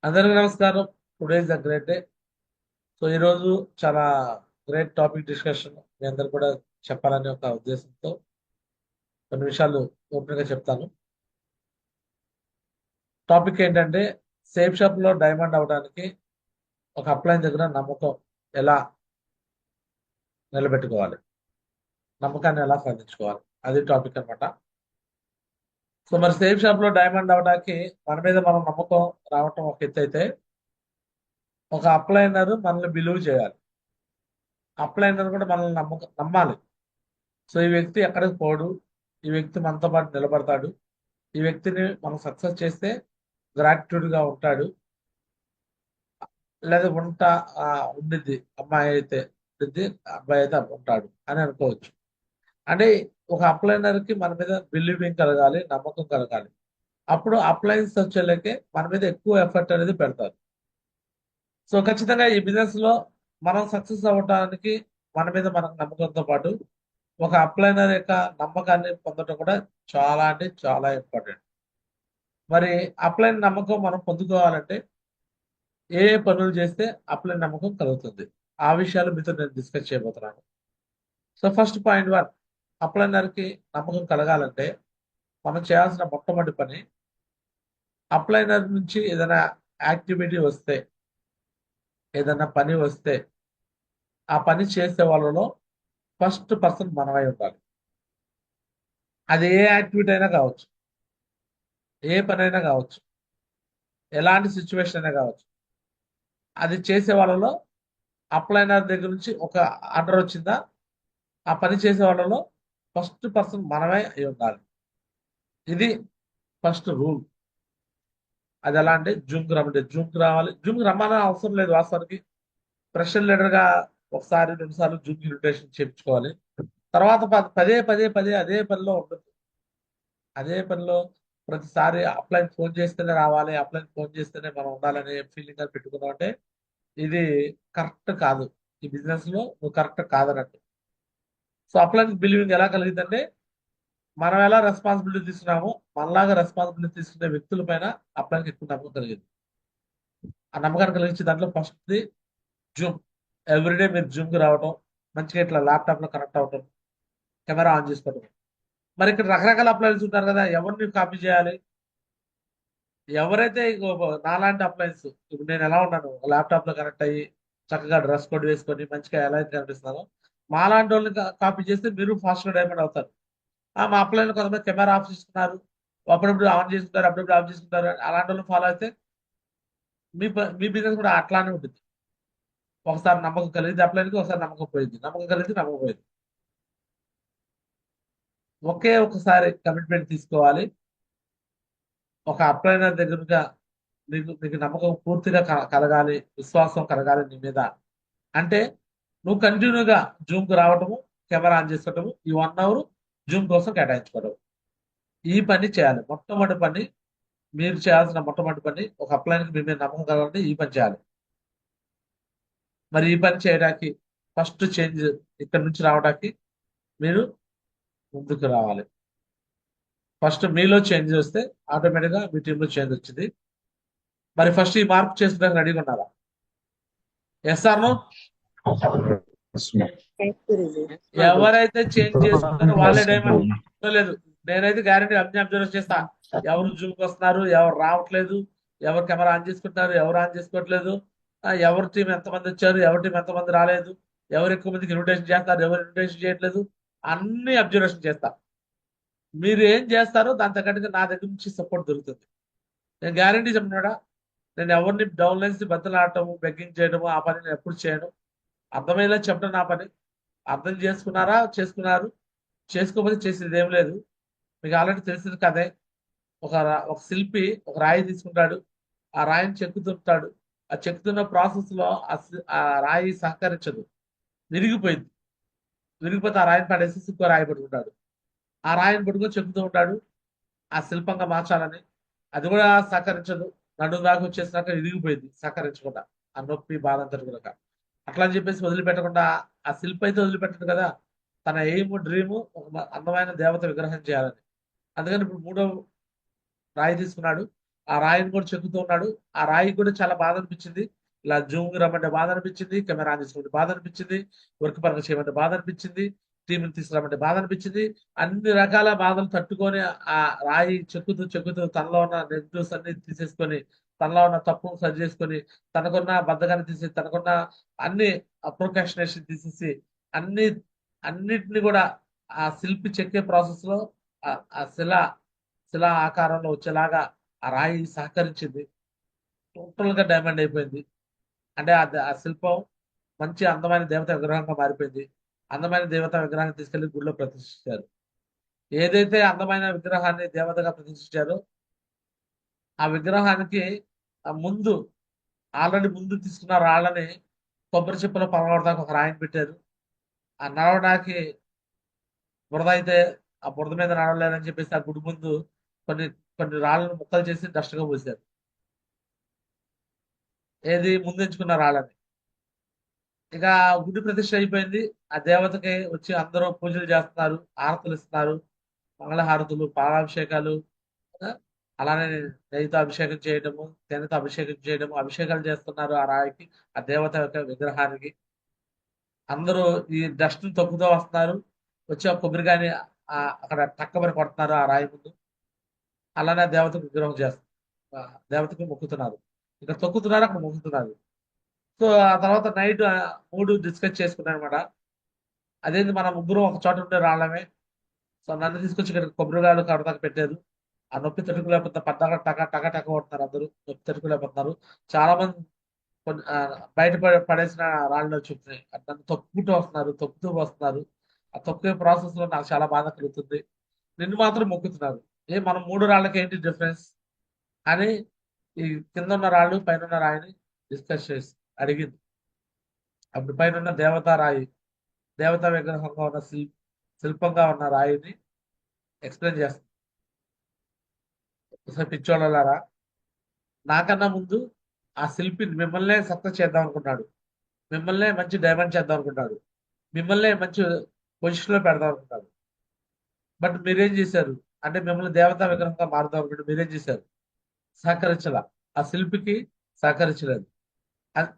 అందరికీ నమస్కారం. Today is the great day. So ఈరోజు చాలా గ్రేట్ టాపిక్ డిస్కషన్ మీ అందరు కూడా చెప్పాలనే ఒక ఉద్దేశంతో కొన్ని విషయాలు ఓపెన్ గా చెప్తాను. టాపిక్ ఏంటంటే సేఫ్ షాప్ లో డైమండ్ అవడానికి ఒక అప్లైన్ దగ్గర నమ్మకం ఎలా నిలబెట్టుకోవాలి, నమ్మకాన్ని ఎలా సాధించుకోవాలి, అది టాపిక్ అన్నమాట. సో మరి సేఫ్ షాప్ లో డైమండ్ అవడానికి మన మీద మనం నమ్మకం రావటం ఒక ఎత్తు అయితే, ఒక అప్లైనర్ మనల్ని బిలీవ్ చేయాలి. అప్లైనర్ కూడా మనల్ని నమ్మాలి. సో ఈ వ్యక్తి ఎక్కడికి పోడు, ఈ వ్యక్తి మనతో పాటు నిలబడతాడు, ఈ వ్యక్తిని మనం సక్సెస్ చేస్తే గ్రాటిట్యూడ్ గా ఉంటాడు, లేదా ఉంటా ఉండిద్ది, అమ్మాయి అయితే ఉండిద్ది, అబ్బాయి అయితే ఉంటాడు అని అనుకోవచ్చు. అంటే ఒక అప్లైనర్ కి మన మీద బిలీవింగ్ కలగాలి, నమ్మకం కలగాలి. అప్పుడు అప్లయన్స్ వచ్చేళ్ళకి మన మీద ఎక్కువ ఎఫర్ట్ అనేది పెడతారు. సో ఖచ్చితంగా ఈ బిజినెస్ లో మనం సక్సెస్ అవ్వడానికి మన మీద మనకు నమ్మకంతో పాటు ఒక అప్లైనర్ యొక్క నమ్మకాన్ని పొందడం కూడా చాలా అంటే చాలా ఇంపార్టెంట్. మరి అప్లైన్ నమ్మకం మనం పొందుకోవాలంటే ఏ ఏ పనులు చేస్తే అప్లైన్ నమ్మకం కలుగుతుంది, ఆ విషయాలు మీతో నేను డిస్కస్ చేయబోతున్నాను. సో ఫస్ట్ పాయింట్ 1, అప్లైనర్ కి నమ్మకం కలగాలంటే మనం చేయాల్సిన మొట్టమొదటి పని, అప్లైనర్ నుంచి ఏదైనా యాక్టివిటీ వస్తే, ఏదైనా పని వస్తే ఆ పని చేసే వాళ్ళలో ఫస్ట్ పర్సన్ మనమై ఉండాలి. అది ఏ యాక్టివిటీ అయినా కావచ్చు, ఏ పని అయినా కావచ్చు, ఎలాంటి సిచ్యువేషన్ అయినా కావచ్చు. అది చేసే వాళ్ళలో అప్లైనర్ దగ్గర నుంచి ఒక ఆర్డర్ వచ్చిందా, ఆ పని చేసే వాళ్ళలో ఫస్ట్ పర్సన్ మనమే అయి ఉండాలి. ఇది ఫస్ట్ రూల్. అది ఎలా అంటే జూమ్కి రమ్మంటే జూమ్కి రావాలి. జూమ్కి రమ్మని అవసరం లేదు వాస్తవానికి. ప్రెషర్ లీడర్ గా ఒకసారి 2 సార్లు జూమ్కి ఇన్విటేషన్ చేయించుకోవాలి. తర్వాత పదే పదే పదే అదే పనిలో ఉండదు. అదే పనిలో ప్రతిసారి అప్లైన్ ఫోన్ చేస్తేనే రావాలి, అప్లైన్ ఫోన్ చేస్తేనే మనం ఉండాలనే ఫీలింగ్ అని పెట్టుకున్నాం అంటే ఇది కరెక్ట్ కాదు. ఈ బిజినెస్ లో నువ్వు కరెక్ట్ కాదన్నట్టు. సో అప్లైన్ బిలీవింగ్ ఎలా కలిగిందంటే, మనం ఎలా రెస్పాన్సిబిలిటీ తీసుకున్నామో మనలాగా రెస్పాన్సిబిలిటీ తీసుకునే వ్యక్తుల పైన అప్లైన్కి ఎక్కువ నమ్మకం కలిగింది. ఆ నమ్మకాన్ని కలిగించే దాంట్లో ఫస్ట్ జూమ్. ఎవ్రీడే మీరు జూమ్ కి రావటం, మంచిగా ఇట్లా ల్యాప్టాప్ లో కనెక్ట్ అవటం, కెమెరా ఆన్ చేసుకోవటం. మరి ఇక్కడ రకరకాల అప్లైన్స్ ఉంటారు కదా, ఎవరిని కాపీ చేయాలి? ఎవరైతే నాలాంటి అప్లయన్స్, ఇప్పుడు నేను ఎలా ఉన్నాను, ల్యాప్టాప్ లో కనెక్ట్ అయ్యి చక్కగా డ్రెస్ కోడ్ వేసుకొని మంచిగా ఎలా అయితే కనిపిస్తున్నానో, మాలాంటి వాళ్ళని కాపీ చేస్తే మీరు ఫాస్ట్ గా డైమండ్ అవుతారు. మా అప్లైన్ కొంతమంది కెమెరా ఆఫ్ చేసుకున్నారు, అప్పుడప్పుడు ఆన్ చేసుకుంటారు, అప్పుడప్పుడు ఆఫ్ చేసుకుంటారు, అలాంటి వాళ్ళు ఫాలో అయితే మీ బిజినెస్ కూడా అట్లానే ఉంటుంది. ఒకసారి నమ్మకం కలిగింది అప్లైన్కి, ఒకసారి నమ్మకం పోయింది, నమ్మకం కలిగింది, నమ్మకం పోయింది. ఒకే ఒకసారి కమిట్మెంట్ తీసుకోవాలి. ఒక అప్లైనర్ దగ్గరగా నీకు నమ్మకం పూర్తిగా కలగాలి, విశ్వాసం కలగాలి నీ మీద. అంటే నువ్వు కంటిన్యూగా జూమ్ కు రావటము, కెమెరా ఆన్ చేసుకోవటము, ఈ 1 అవర్ జూమ్ కోసం కేటాయించుకోవడం, ఈ పని చేయాలి. మొట్టమొదటి పని, మీరు చేయాల్సిన మొట్టమొదటి పని, ఒక అప్లైన్కి మీ మీద నమ్మకం కలగాలంటే ఈ పని చేయాలి. మరి ఈ పని చేయడానికి ఫస్ట్ చేంజ్ ఇక్కడ నుంచి రావడానికి మీరు ముందుకు రావాలి. ఫస్ట్ మీలో చేంజ్ వస్తే ఆటోమేటిక్ గా మీ టీంలో చేంజ్ వచ్చింది. మరి ఫస్ట్ ఈ మార్పు చేసుకోవడానికి రెడీగా ఉన్నారా? Yes or no? ఎవరైతే చేంజ్ చేసుకుంటారో వాళ్ళే డైమండ్. లేదు, నేనైతే గ్యారంటీ అబ్జర్వ్ చేస్తా. ఎవరు జూమ్కి వస్తున్నారు, ఎవరు రావట్లేదు, ఎవరు కెమెరా ఆన్ చేసుకుంటున్నారు, ఎవరు ఆన్ చేసుకోవట్లేదు, ఎవరి టీం ఎంతమంది వచ్చారు, ఎవరి టీం ఎంతమంది రాలేదు, ఎవరు ఎక్కువ మందికి ఇన్విటేషన్ చేస్తారు, ఎవరు ఇన్విటేషన్ చేయట్లేదు, అన్ని అబ్జర్వేషన్ చేస్తా. మీరు ఏం చేస్తారో దాని తగ్గట్టుగా నా దగ్గర నుంచి సపోర్ట్ దొరుకుతుంది. నేను గ్యారంటీ చెప్తున్నాడా, నేను ఎవరిని డౌన్లైన్స్ బద్దలాడటము, బెగ్గింగ్ చేయడము, ఆ పని నేను ఎప్పుడు చేయను. అర్థమయ్యేలా చెప్పడం నా పని. అర్థం చేసుకున్నారా, చేసుకున్నారు, చేసుకోకపోతే చేసేది ఏం లేదు. మీకు ఆల్రెడీ తెలిసింది కదే. ఒక శిల్పి ఒక రాయి తీసుకుంటాడు, ఆ రాయిని చెక్కుతుంటాడు. ఆ చెక్కుతున్న ప్రాసెస్ లో ఆ రాయి సహకరించదు, విరిగిపోయింది. విరిగిపోతే ఆ రాయిని పడేసి ఇంకో రాయి పట్టుకుంటాడు. ఆ రాయిని పట్టుకొని చెక్కుతూ ఉంటాడు ఆ శిల్పంగా మార్చాలని. అది కూడా సహకరించదు, నడుము దాకా వచ్చేసినాక విరిగిపోయింది సహకరించకుండా. ఆ నొప్పి బాధ అంతటి కూడా అట్లా అని చెప్పేసి వదిలిపెట్టకుండా, ఆ శిల్పి అయితే వదిలిపెట్టదు కదా. తన ఎయిమ్ డ్రీము ఒక అందమైన దేవత విగ్రహం చేయాలని. అందుకని ఇప్పుడు 3వ రాయి తీసుకున్నాడు. ఆ రాయిని కూడా చెక్కుతూ ఉన్నాడు. ఆ రాయి కూడా చాలా బాధ అనిపించింది. ఇలా జూమ్ రమ్మంటే బాధ అనిపించింది, కెమెరా ఆన్ చేసుకోమంటే బాధ అనిపించింది, వర్క్ పరంగా చేయమంటే బాధ అనిపించింది, టీంని తీసుకురామంటే బాధ అనిపించింది. అన్ని రకాల బాధలు తట్టుకొని ఆ రాయి చెక్కుతూ చెక్కుతూ తనలో ఉన్న నెగిటివ్స్ అన్ని తీసేసుకొని, తనలో ఉన్న తప్పును సరి చేసుకొని, తనకున్న బద్ధకాన్ని తీసేసి, తనకున్న అన్ని ప్రోకాస్టినేషన్ తీసేసి, అన్ని అన్నిటిని కూడా ఆ శిల్పి చెక్కే ప్రాసెస్ లో ఆ శిలా ఆకారంలో వచ్చేలాగా ఆ రాయి సహకరించింది. టోటల్ గా డైమండ్ అయిపోయింది. అంటే ఆ శిల్పం మంచి అందమైన దేవత విగ్రహంగా మారిపోయింది. అందమైన దేవత విగ్రహాన్ని తీసుకెళ్లి గుడిలో ప్రతిష్ఠించారు. ఏదైతే అందమైన విగ్రహాన్ని దేవతగా ప్రతిష్ఠించారో ఆ విగ్రహానికి ముందు ఆల్రెడీ ముందు తీసుకున్న రాళ్ళని కొబ్బరి చిప్పలో పగలగొడడానికి ఒక రాయిని పెట్టారు. ఆ నడవడానికి బురద అయితే ఆ బురద మీద నడవలేరని చెప్పేసి ఆ గుడి ముందు కొన్ని కొన్ని రాళ్ళను ముక్కలు చేసి డస్ట్ గా పోసారు. ఏది ముందు ఎంచుకున్న రాళ్ళని. ఇక గుడి ప్రతిష్ఠ అయిపోయింది. ఆ దేవతకి వచ్చి అందరూ పూజలు చేస్తున్నారు, హారతులు ఇస్తున్నారు, మంగళహారతులు, పాలాభిషేకాలు, ఆ, అలానే నెయ్యితో అభిషేకం చేయడము, తేనెతో అభిషేకం చేయడము, అభిషేకాలు చేస్తున్నారు ఆ రాయికి, ఆ దేవత యొక్క విగ్రహానికి. అందరూ ఈ డస్ట్ తొక్కుతూ వస్తున్నారు. వచ్చి ఆ కొబ్బరికాయని అక్కడ టక్కమని కొడుతున్నారు ఆ రాయి ముందు. అలానే ఆ దేవతకు విగ్రహం చేస్తారు. ఆ దేవతకి మొక్కుతున్నారు. ఇక్కడ తొక్కుతున్నారు, అక్కడ మొక్కుతున్నారు. సో ఆ తర్వాత నైట్ మూడు డిస్కస్ చేసుకున్నాను అనమాట. అదేంటి మన ముగ్గురు ఒక చోట ఉండే రాళ్ళమే. సో నన్ను తీసుకొచ్చి ఇక్కడ కొబ్బరికాయలు కడతాక పెట్టారు. ఆ నొప్పి తట్టుకోలేకపోతే పద్దాక టక టక టక కొడుతున్నారు అందరూ. నొప్పి తట్టుకోలేకపోతున్నారు. చాలా మంది బయట పడేసిన రాళ్ళు చూపుతున్నాయి. నన్ను తొక్కుకుంటూ వస్తున్నారు, తొక్కుతూ వస్తున్నారు. ఆ తొక్కే ప్రాసెస్ లో నాకు చాలా బాధ కలుగుతుంది. నిన్ను మాత్రం మొక్కుతున్నారు. మనం మూడు రాళ్ళకి ఏంటి డిఫరెన్స్ అని ఈ కింద ఉన్న రాళ్ళు పైన ఉన్న రాయిని డిస్కస్ చేసి అడిగింది. అప్పుడు పైన ఉన్న దేవతా రాయి, దేవతా విగ్రహంగా ఉన్న శిల్పంగా ఉన్న రాయిని ఎక్స్ప్లెయిన్ చేస్తుంది. ఒకసారి పిచ్చోళ్ళలారా, నాకన్నా ముందు ఆ శిల్పి మిమ్మల్నే సక్సెస్ చేద్దాం అనుకున్నాడు, మిమ్మల్నే మంచి డైమండ్ చేద్దాం అనుకున్నాడు, మిమ్మల్నే మంచి పొజిషన్ లో పెడదాం అనుకున్నాడు. బట్ మీరేం చేశారు అంటే మిమ్మల్ని దేవతా విగ్రహంగా మారుదాం అనుకుంటే మీరేం చేశారు? సహకరించాల. ఆ శిల్పికి సహకరించలేదు. అ-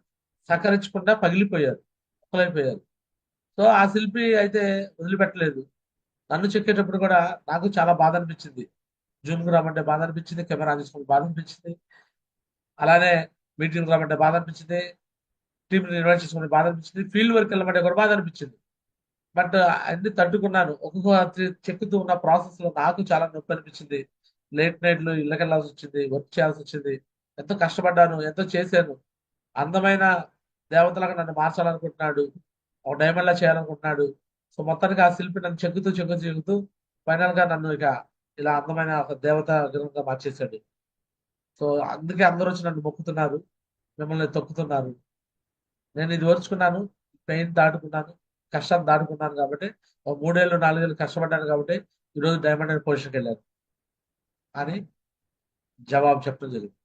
సహకరించకుండా పగిలిపోయారు, ముక్కలైపోయారు. సో ఆ శిల్పి అయితే వదిలిపెట్టలేదు. నన్ను చెక్కేటప్పుడు కూడా నాకు చాలా బాధ అనిపించింది. జూమ్ కు రమ్మంటే బాధ అనిపించింది, కెమెరా తీసుకుంటే బాధ అనిపించింది, అలానే మీటింగ్ రమ్మంటే బాధ అనిపించింది, టీం ఇన్వైట్ చేసుకుంటే బాధ అనిపించింది, ఫీల్డ్ వర్క్ వెళ్ళమంటే కూడా బాధ అనిపించింది. బట్ అన్ని తట్టుకున్నాను. ఒక్కొక్క చెక్కుతూ ఉన్న ప్రాసెస్ లో నాకు చాలా నొప్పి అనిపించింది. లేట్ నైట్లు ఇళ్ళకెళ్ళాల్సి వచ్చింది, వర్క్ చేయాల్సి వచ్చింది. ఎంతో కష్టపడ్డాను, ఎంతో చేశాను. అందమైన దేవతలాగా నన్ను మార్చాలనుకుంటున్నాడు, ఒక డైమండ్ లా చేయాలనుకుంటున్నాడు. సో మొత్తానికి ఆ శిల్పి నన్ను చెక్కుతూ చెక్కుతూ చెక్కుతూ ఫైనల్ గా నన్ను ఇక ఇలా అందమైన ఒక దేవత విగ్రహంగా మార్చేశాడు. సో అందుకే అందరూ వచ్చి నన్ను మొక్కుతున్నారు, మిమ్మల్ని తొక్కుతున్నారు. నేను ఇది ఓర్చుకున్నాను, పెయిన్ దాటుకున్నాను, కష్టాన్ని దాటుకున్నాను కాబట్టి, ఒక 3 ఏళ్ళు 4 ఏళ్ళు కష్టపడ్డాను కాబట్టి ఈరోజు డైమండ్ అండ్ పొజిషన్కి వెళ్ళాను అని జవాబు చెప్పడం జరిగింది.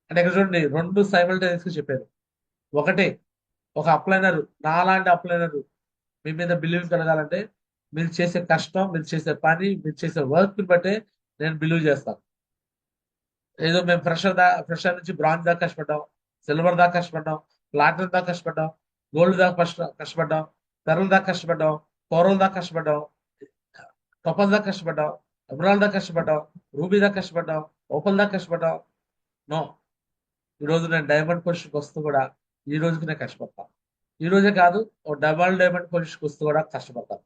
అంటే ఇక్కడ చూడండి, రెండు సైమల్టేనియస్ గా చెప్పారు. ఒకటి, ఒక అప్లైనర్, నాలాంటి అప్లైనర్ మీ మీద బిలీవ్ కలగాలంటే మీరు చేసే కష్టం, మీరు చేసే పని, మీరు చేసే వర్క్ బట్టే నేను బిలీవ్ చేస్తాను. ఏదో మేము ఫ్రెషర్ నుంచి బ్రాంజ్ దాకా కష్టపడ్డాం, సిల్వర్ దాకా కష్టపడ్డాం, ప్లాటినం దాకా కష్టపడ్డాం, గోల్డ్ దాకా కష్టపడ్డాం, పెరల్ దాకా కష్టపడ్డాం, కోరల్ దాకా కష్టపడ్డాం, టొపల్ దాకా కష్టపడ్డాం, ఎమరాల్డ్ దాకా కష్టపడ్డాం, రూబీ దాకా కష్టపడ్డాం, ఓపల్ దాకా కష్టపడ్డాం. నో, ఈ రోజు నేను డైమండ్ పొజిషన్కి వస్తూ కూడా ఈ రోజుకి నేను కష్టపడతాను. ఈ రోజే కాదు, ఒక డబల్ డైమండ్ పొజిషన్కి వస్తూ కూడా కష్టపడతాను,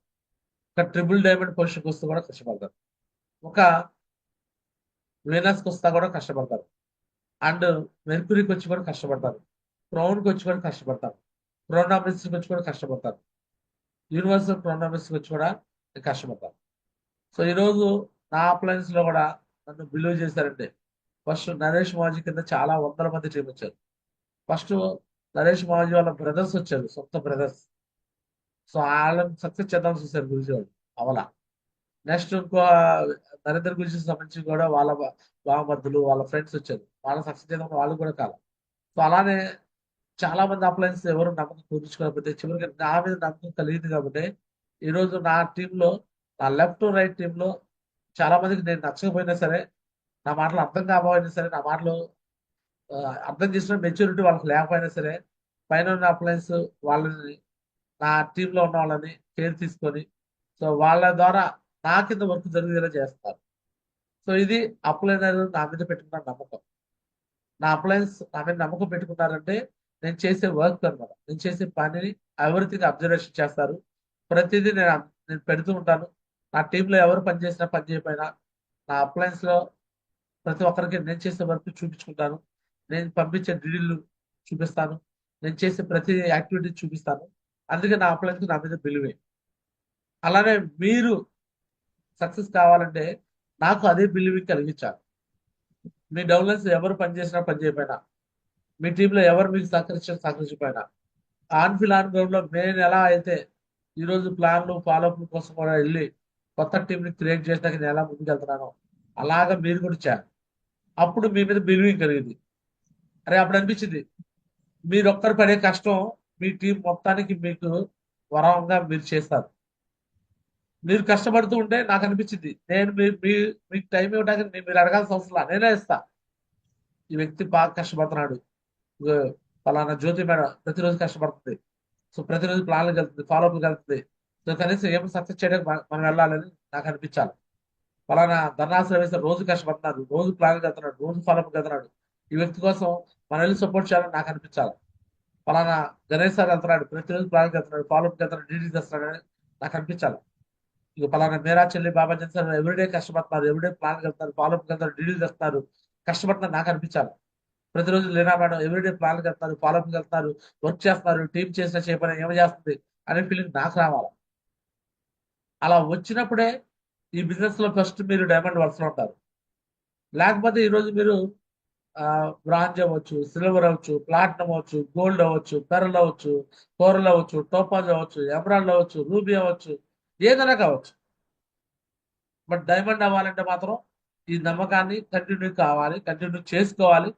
ఒక ట్రిపుల్ డైమండ్ పొజిషన్కి వస్తూ కూడా కష్టపడతాను, ఒక వీనస్కి వస్తా కూడా కష్టపడతాను, అండ్ మెర్కురీకి వచ్చి కూడా కష్టపడతాను, క్రౌన్కి వచ్చి కూడా కష్టపడతాను, క్రోనామిస్కి వచ్చి కూడా కష్టపడతాను, యూనివర్సల్ క్రోనామిస్కి వచ్చి కూడా నేను కష్టపడతాను. సో ఈరోజు నా అప్లయన్స్ లో కూడా నన్ను బిలీవ్ చేశారంటే, ఫస్ట్ నరేష్ మాజీ కింద చాలా వందల మంది టీం వచ్చారు. ఫస్ట్ నరేష్ మాజీ వాళ్ళ బ్రదర్స్ వచ్చారు, సొంత బ్రదర్స్. సో వాళ్ళని సక్సెస్ చేద్దాం చూశారు గురించి వాళ్ళు, అవలా. నెక్స్ట్ ఇంకో నరేంద్ర గురించి సంబంధించి కూడా వాళ్ళ బామర్దులు, వాళ్ళ ఫ్రెండ్స్ వచ్చారు, వాళ్ళ సక్సెస్ చేద్దాం వాళ్ళు కూడా కాలం. సో అలానే చాలా మంది అప్లయన్స్ ఎవరు నమ్మకం కుదుర్చుకోకపోతే చివరికి నా మీద నమ్మకం కలిగింది కాబట్టి ఈ రోజు నా టీంలో, నా లెఫ్ట్ రైట్ టీంలో చాలా మందికి నేను నచ్చకపోయినా సరే నా మాటలు అర్థం కాకపోయినా సరే, నా మాటలు ఆ, అర్థం చేసిన మెచ్యూరిటీ వాళ్ళకి లేకపోయినా సరే, పైన ఉన్న అప్లయన్స్ వాళ్ళని, నా టీంలో ఉన్న వాళ్ళని కేర్ తీసుకొని, సో వాళ్ళ ద్వారా నా కింద వర్క్ జరిగేలా చేస్తారు. సో ఇది అప్లైనర్ నా మీద పెట్టుకున్న నమ్మకం. నా అప్లయన్స్ నా మీద నమ్మకం పెట్టుకున్నారంటే నేను చేసే వర్క్ అన్నమాట, నేను చేసే పనిని ఎవ్రీథింగ్ అబ్జర్వేషన్ చేస్తారు. ప్రతిదీ నేను పెడుతూ ఉంటాను. నా టీంలో ఎవరు పని చేసినా పని చేయకపోయినా నా అప్లయన్స్ లో ప్రతి ఒక్కరికి నేను చేసే వర్క్ చూపించుకుంటాను. నేను పంపించే డీడీలు చూపిస్తాను. నేను చేసే ప్రతి యాక్టివిటీ చూపిస్తాను. అందుకే నా అప్లయన్స్ నా మీద బిలివే. అలానే మీరు సక్సెస్ కావాలంటే నాకు అదే బిలీవింగ్ కలిగించాలి. మీ డౌన్లైన్స్ ఎవరు పని చేసినా పని చేయకపోయినా, మీ టీంలో ఎవరు మీకు సహకరించకపోయినా, ఆన్ ఫీల్ ఆన్ గ్రౌండ్ లో నేను ఎలా అయితే ఈరోజు ప్లాన్లు ఫాలోఅప్ కోసం కూడా వెళ్ళి కొత్త టీంని క్రియేట్ చేసినాక నేను ఎలా ముందుకు వెళ్తున్నానో అలాగా మీరు కూడా చేయాలి. అప్పుడు మీ మీద బిలీవింగ్ కలిగింది. అరే అప్పుడు అనిపించింది మీరు ఒక్కరు పడే కష్టం మీ టీం మొత్తానికి మీకు వరంగా మీరు చేస్తారు. మీరు కష్టపడుతూ ఉంటే నాకు అనిపించింది నేను మీకు టైం ఇవ్వడానికి మీరు అడగాల్సిన అవసరం నేనే ఇస్తా. ఈ వ్యక్తి బాగా కష్టపడుతున్నాడు, ఇగో ఫలానా జ్యోతి మేడం ప్రతిరోజు కష్టపడుతుంది, సో ప్రతిరోజు ప్లాన్లకు వెళ్తుంది, ఫాలోఅప్కి వెళ్తుంది, సో కనీసం ఏమైనా సక్సెస్ చేయడానికి మనం వెళ్ళాలని నాకు అనిపించాలి. ఫలానా ధర్నాస్ రవి సార్ రోజు కష్టపడుతున్నారు, రోజు ప్లాన్కి వెళ్తున్నాడు, రోజు ఫాలోఅప్కి వెళ్తున్నాడు, ఈ వ్యక్తి కోసం మనం వెళ్ళి సపోర్ట్ చేయాలని నాకు అనిపించాలి. ఫలానా గణేష్ సార్ వెళ్తున్నాడు, ప్రతిరోజు ప్లాన్కి వెళ్తున్నాడు, ఫాలోఅప్కి వెళ్తున్నాడు, డీటెయిల్స్ చేస్తున్నాడు నాకు అనిపించాలి. ఇక పలానా మేరా చెల్లి బాబాజన్ సార్ ఎవ్రీడే కష్టపడుతున్నారు, ఎవ్రీడే ప్లాన్కి వెళ్తున్నారు, ఫాలోఅప్కి వెళ్తారు, డీటెయిల్స్ చేస్తున్నారు, కష్టపడుతున్నారు నాకు అనిపించాలి. ప్రతిరోజు లీనా మేడం ఎవ్రీడే ప్లాన్కి వెళ్తున్నారు, ఫాలోఅప్కి వెళ్తున్నారు, వర్క్ చేస్తున్నారు, టీం చేసిన చేయబడిన ఏమి చేస్తుంది అనే ఫీలింగ్ నాకు రావాలి. అలా వచ్చినప్పుడే ఈ బిజినెస్ లో ఫస్ట్ మీరు డైమండ్ వరుసలో ఉంటారు. లేకపోతే ఈరోజు మీరు బ్రాంజ్ అవ్వచ్చు, సిల్వర్ అవ్వచ్చు, ప్లాటినం అవ్వచ్చు, గోల్డ్ అవ్వచ్చు, పెరల్ అవ్వచ్చు, కోరల్ అవ్వచ్చు, టోపాజ్ అవ్వచ్చు, ఎమరాల్డ్ అవ్వచ్చు, రూబీ అవ్వచ్చు, ఏదైనా కావచ్చు. బట్ డైమండ్ అవ్వాలంటే మాత్రం ఈ నమ్మకాన్ని కంటిన్యూ కావాలి, కంటిన్యూ చేసుకోవాలి.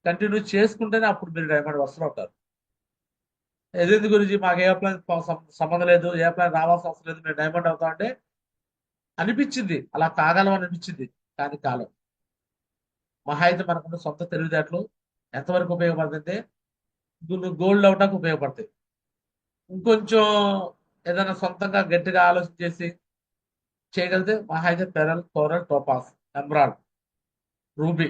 కంటిన్యూ చేసుకుంటేనే అప్పుడు మీరు డైమండ్ వరుసలో ఉంటారు. ఎదుటి గురించి మాకు ఏ ప్లాన్ సంబంధం లేదు, ఏ ప్లాన్ రావాల్సిన అవసరం లేదు, మేము డైమండ్ అవుతాం అంటే అనిపించింది, అలా కాగలం అనిపించింది. కానీ కాలం మహా అయితే మనకున్న సొంత తెలివితేటలు ఎంతవరకు ఉపయోగపడుతుంటే నువ్వు గోల్డ్ అవటానికి ఉపయోగపడతాయి. ఇంకొంచెం ఏదైనా సొంతంగా గట్టిగా ఆలోచన చేసి చేయగలిగితే మహా అయితే pearl, coral, topaz, emerald, ruby,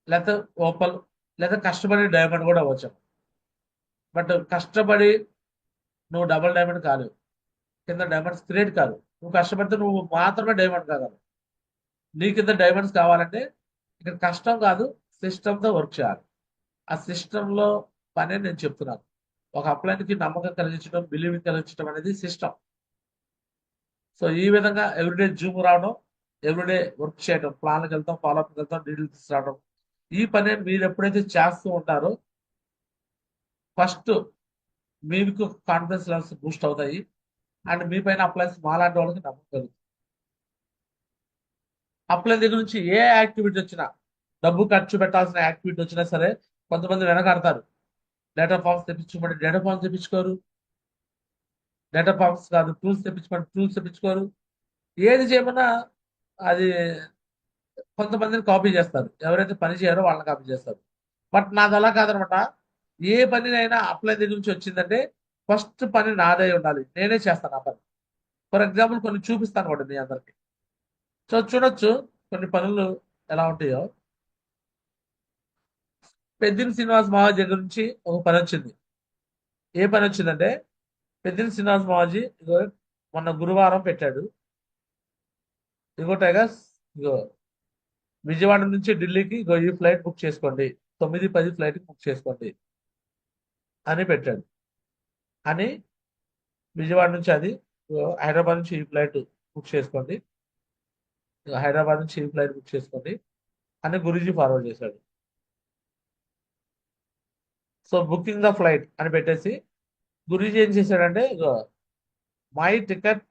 లేకపోతే ఓపల్, లేదా కష్టపడి డైమండ్ కూడా అవ్వచ్చు. బట్ కష్టపడి నువ్వు డబుల్ డైమండ్ కాలేవు, కింద డైమండ్స్ క్రియేట్ కాదు. నువ్వు కష్టపడితే నువ్వు మాత్రమే డైమండ్ కాగలవు. నీ కింద డైమండ్స్ కావాలంటే ఇక్కడ కష్టం కాదు, సిస్టంతో వర్క్ చేయాలి. ఆ సిస్టంలో పనే నేను చెప్తున్నాను. ఒక అప్లైన్కి నమ్మకం కలిగించడం, బిలీవింగ్ కలిగించడం అనేది సిస్టమ్. సో ఈ విధంగా ఎవ్రీడే జూమ్ రావడం, ఎవ్రీడే వర్క్ చేయడం, ప్లాన్కి వెళ్తాం, ఫాలోఅప్కి వెళ్తాం, డీటెయిల్స్ తీసుకురావడం, ఈ పని మీరు ఎప్పుడైతే చేస్తూ ఉంటారో ఫస్ట్ మీకు కాన్ఫిడెన్స్ లెవెల్స్ బూస్ట్ అవుతాయి. అండ్ మీ పైన అప్లైన్స్ మాలాంటి వాళ్ళకి నమ్మకం కలుగుతుంది. అప్లై దగ్గర నుంచి ఏ యాక్టివిటీ వచ్చినా, డబ్బు ఖర్చు పెట్టాల్సిన యాక్టివిటీ వచ్చినా సరే కొంతమంది వెనకాడతారు. డేటా ఫామ్స్ తెప్పించుకోమంటే డేటా ఫామ్స్ తెప్పించుకోరు, డేటా ఫామ్స్ కాదు టూల్స్ తెప్పించుకోమంటే టూల్స్ తెప్పించుకోరు. ఏది చేయమన్నా అది కొంతమందిని కాపీ చేస్తారు, ఎవరైతే పని చేయారో వాళ్ళని కాపీ చేస్తారు. బట్ నాది అలా కాదనమాట. ఏ పనినైనా అప్లై దగ్గర నుంచి వచ్చిందంటే ఫస్ట్ పని నాదే ఉండాలి, నేనే చేస్తాను ఆ పని. ఫర్ ఎగ్జాంపుల్ కొన్ని చూపిస్తాను కూడా మీ అందరికి. సో చూడొచ్చు కొన్ని పనులు ఎలా ఉంటాయో. పెద్దిన శ్రీనివాస్ మహారాజ్ దగ్గర నుంచి ఒక పని వచ్చింది. ఏ పని వచ్చిందంటే పెద్దిన శ్రీనివాస్ మహాజీ ఇగో మొన్న గురువారం పెట్టాడు, ఇగో టైగర్స్, ఇగో విజయవాడ నుంచి ఢిల్లీకి ఇగో ఈ ఫ్లైట్ బుక్ చేసుకోండి, 9:10 ఫ్లైట్ బుక్ చేసుకోండి అని పెట్టాడు. అని విజయవాడ నుంచి అది, ఇగో హైదరాబాద్ నుంచి ఈ ఫ్లైట్ బుక్ చేసుకోండి, ఇగో హైదరాబాద్ నుంచి ఈ ఫ్లైట్ బుక్ చేసుకోండి అని గురూజీ ఫార్వర్డ్ చేశాడు. సో బుకింగ్ ద ఫ్లైట్ అని పెట్టేసి గురూజీ ఏం చేశాడంటే ఇగో మై టికెట్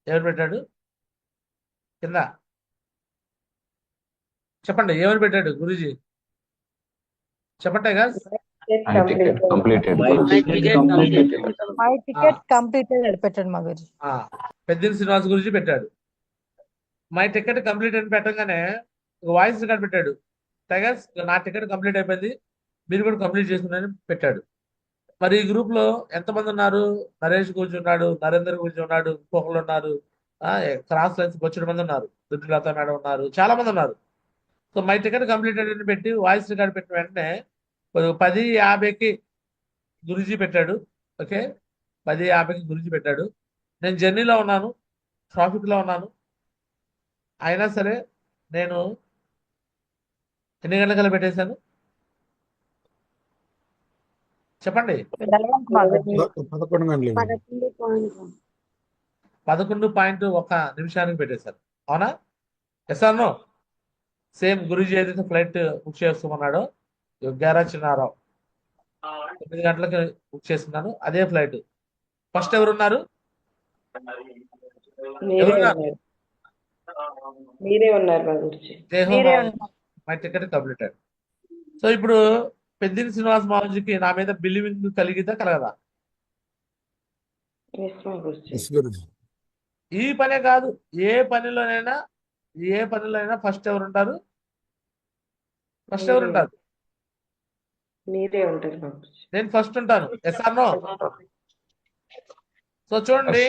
ఎవరు పెట్టాడు కింద చెప్పండి, ఏమని పెట్టాడు గురూజీ చెప్పండి guys. My ticket completed. My ticket completed. My ఆ, టికెట్ కంప్లీటెడ్ అని పెట్టండి మా గురించి. ఆ, పెద్దిన శ్రీనివాస్ గురించి పెట్టాడు. మై టికెట్ కంప్లీట్ అని పెట్టగానే వాయిస్ రికార్డ్ పెట్టాడు. టైగర్స్ నా టికెట్ కంప్లీట్ అయిపోయింది, మీరు కూడా కంప్లీట్ చేసుకున్నారని పెట్టాడు. మరి ఈ గ్రూప్ లో ఎంతమంది ఉన్నారు? నరేష్ కూర్చున్నాడు, నరేందర్ కూర్చున్నాడు, ఇంకొకరు ఉన్నారు, క్రాస్ లైన్స్ బొచ్చడి మంది ఉన్నారు, దుడ్డులత మేడం ఉన్నారు, చాలా మంది ఉన్నారు. సో మై టికెట్ కంప్లీటెడ్ అని పెట్టి వాయిస్ రికార్డ్ పెట్టిన వెంటనే 10:50కి గురుజీ పెట్టాడు. ఓకే, 10:50కి గురుజీ పెట్టాడు. నేను జర్నీలో ఉన్నాను, ట్రాఫిక్ లో ఉన్నాను. అయినా సరే నేను ఎన్ని గంటలకల్లా పెట్టేశాను చెప్పండి? 11 గంటలు 11.1 నిమిషానికి పెట్టేశాను. అవునా? Yes or no? Same Guruji ఏదైతే ఫ్లైట్ బుక్ చేసుకోమన్నాడో, 11 చిన్నారావు 9 గంటలకి బుక్ చేసుకున్నాను, అదే ఫ్లైట్. ఫస్ట్ ఎవరున్నారు? మీరే ఎవరున్నారు? ఉన్నారు, మీరే ఉన్నారు మా గురించి. మీరే ఉన్నారు. My ticket completed. సో ఇప్పుడు పెద్దిని శ్రీనివాస్ మావజీకి నా మీద బిలీవింగ్ కలిగితే కలగదా? ఎస్ మా గురించి. ఎస్ గురుజీ. ఈ పనే కాదు, ఏ పనిలోనైనా ఫస్ట్ ఎవరు ఉంటారు? ఫస్ట్ ఎవరు ఉంటారు? మీరే ఉంటారు మా గురించి. నేను ఫస్ట్ ఉంటాను. Yes or no? సో చూడండి,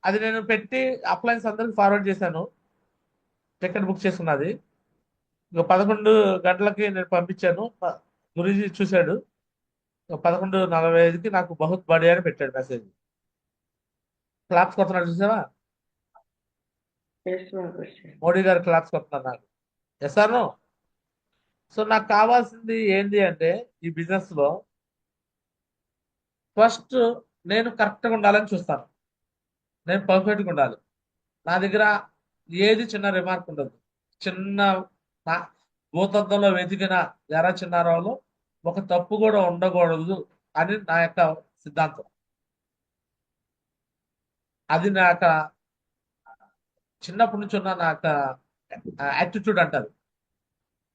అది నేను పెట్టి అప్లయన్స్ అందరికి ఫార్వర్డ్ చేశాను, టికెట్ బుక్ చేసుకున్నది. ఇక 11 గంటలకి నేను పంపించాను, గురూజీ చూశాడు. 11:45కి నాకు బహుత్ బడి అని పెట్టాడు మెసేజ్. క్లాప్స్ కొడుతున్నాడు చూసావా? ఎస్ మా గురించి. మోడీ గారు క్లాప్స్ కొడుతున్నారు నాకు. Yes or no? సో నాకు కావాల్సింది ఏంటి అంటే, ఈ బిజినెస్ లో ఫస్ట్ నేను కరెక్ట్గా ఉండాలని చూస్తాను. నేను పర్ఫెక్ట్గా ఉండాలి. నా దగ్గర ఏది చిన్న రిమార్క్ ఉండదు. చిన్న నా భూతత్వంలో వెతికిన ఎర్ర చిన్నారావులో ఒక తప్పు కూడా ఉండకూడదు అని నా యొక్క సిద్ధాంతం. అది నా యొక్క చిన్నప్పటి నుంచి ఉన్న నా యొక్క యాటిట్యూడ్ అంటారు,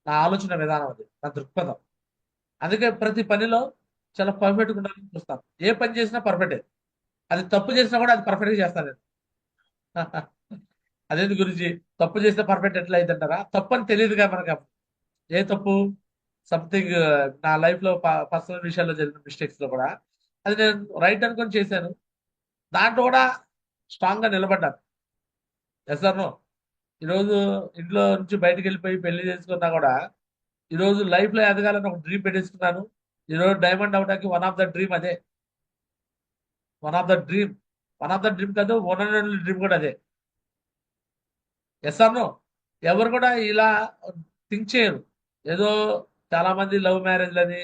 నా ఆలోచన విధానం, అది నా దృక్పథం. అందుకే ప్రతి పనిలో చాలా పర్ఫెక్ట్గా ఉండాలని చూస్తాను. ఏ పని చేసినా పర్ఫెక్టే. అది తప్పు చేసినా కూడా అది పర్ఫెక్ట్గా చేస్తాను నేను. అదేంటి గురించి తప్పు చేస్తే పర్ఫెక్ట్ ఎట్లా అయిందంటారా? తప్పు అని తెలియదుగా మనకు. ఏ తప్పు? సంథింగ్ నా లైఫ్ లో పర్సనల్ విషయాల్లో జరిగిన మిస్టేక్స్ లో కూడా అది నేను రైట్ అనుకొని చేశాను. దాంట్లో కూడా స్ట్రాంగ్ గా నిలబడ్డాను. Yes or no? ఈరోజు ఇంట్లో నుంచి బయటకు వెళ్ళిపోయి పెళ్లి చేసుకున్నా కూడా ఈరోజు లైఫ్ లో ఎదగాలని ఒక డ్రీమ్ పెట్టేసుకున్నాను. ఈరోజు డైమండ్ అవడానికి వన్ ఆఫ్ ద డ్రీమ్ అదే. వన్ ఆఫ్ ద డ్రీమ్ కాదు, వన్ అండ్ ఓన్లీ డ్రీమ్ కూడా అదే. Yes or no? ఎవరు కూడా ఇలా థింక్ చేయరు. ఏదో చాలా మంది లవ్ మ్యారేజ్లని